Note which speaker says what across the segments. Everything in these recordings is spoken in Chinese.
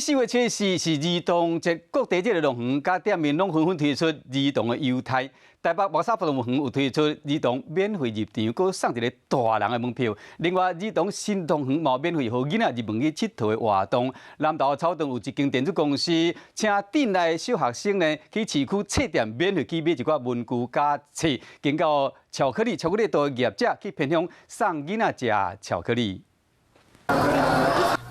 Speaker 1: 4月7日是儿童节，各地这个农园甲店面拢纷纷推出儿童的优待。台北华沙动物园有推出儿童免费入场，佮送一个大人的门票。另外，儿童新动园嘛免费互囡仔入园去佚佗的活动。南投草屯有一间电子公司，请镇内小学生呢去市区册店免费去买一寡文具甲册，经过巧克力岛的业者去偏向送囡仔食巧克力。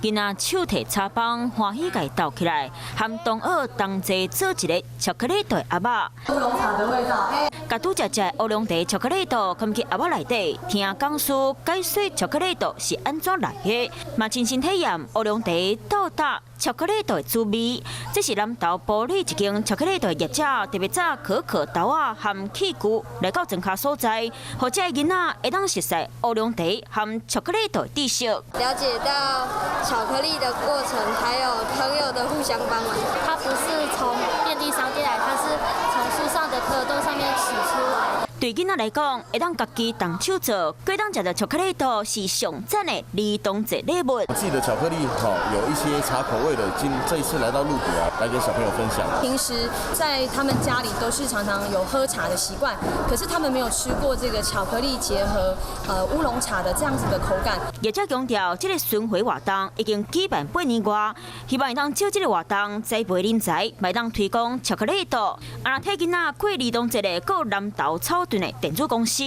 Speaker 2: 囡仔手提茶棒，欢喜甲伊斗起来，和同学同齐做一个巧克力豆阿爸。乌龙茶的味道。甲拄食的乌龙茶巧克力豆，放进阿爸内底，听讲师解说巧克力豆是安怎来的，嘛亲身体验乌龙茶豆搭巧克力豆的滋味。这是南投埔里一间巧克力豆的业者，特别早可可豆啊和器具来到庄卡所在，或者囡仔会当熟悉乌龙茶和巧克力豆的知识。
Speaker 3: 了解到 巧克力的过程，还有朋友的互相帮忙。
Speaker 4: 它不是从便利商店来，它是从树上的可豆上面取出来。
Speaker 2: 对囡仔来讲，会当家己动手做，过当食的巧克力豆是上赞的儿童节礼物。
Speaker 5: 自己的巧克力有一些茶口味的，这一次来到鹿谷啊，来给小朋友分享。
Speaker 6: 平时在他们家里都是常常有喝茶的习惯，可是他们没有吃过这个巧克力结合乌龙茶的这样子的口感。
Speaker 2: 业者强调，这个巡回活动已经举办8年外，希望会当借这个活动栽培人才，卖当推广巧克力豆，啊，替囡仔过儿童节的各南投草屯的电子公司。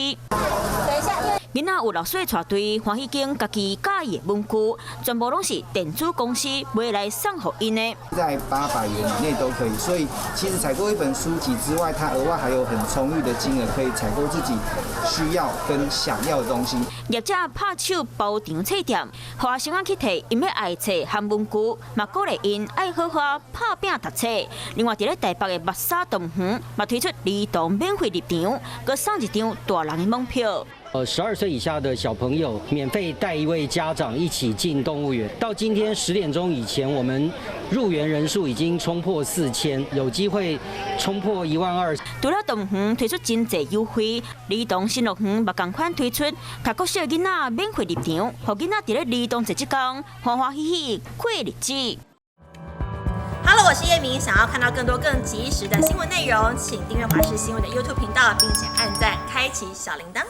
Speaker 2: 囡仔有6岁带队，欢喜经家己介意的文具，全部拢是电子公司买来送给因的。
Speaker 7: 在800元以内都可以，所以其实采购一本书籍之外，它额外还有很充裕的金额可以采购自己需要跟想要的东西。
Speaker 2: 业者拍手包场册店，互学生仔去摕因要爱册和文具，嘛鼓励因爱好好拍拼读册。另外，伫咧台北的木沙动物园，嘛推出儿童免费入场，佮送一张大人的门票。
Speaker 8: 12岁以下的小朋友免费带一位家长一起进动物园。到今天10点钟以前，我们入园人数已经冲破4000，有机会冲破12000。
Speaker 2: 除了动物园推出真济优惠，儿童新乐园嘛同款推出，甲国小囡仔免费入场，互囡仔伫咧儿童节这天欢欢喜喜过日子。
Speaker 9: Hello， 我是叶明。想要看到更多更及时的新闻内容，请订阅华视新闻的 YouTube 频道，并且按赞，开启小铃铛。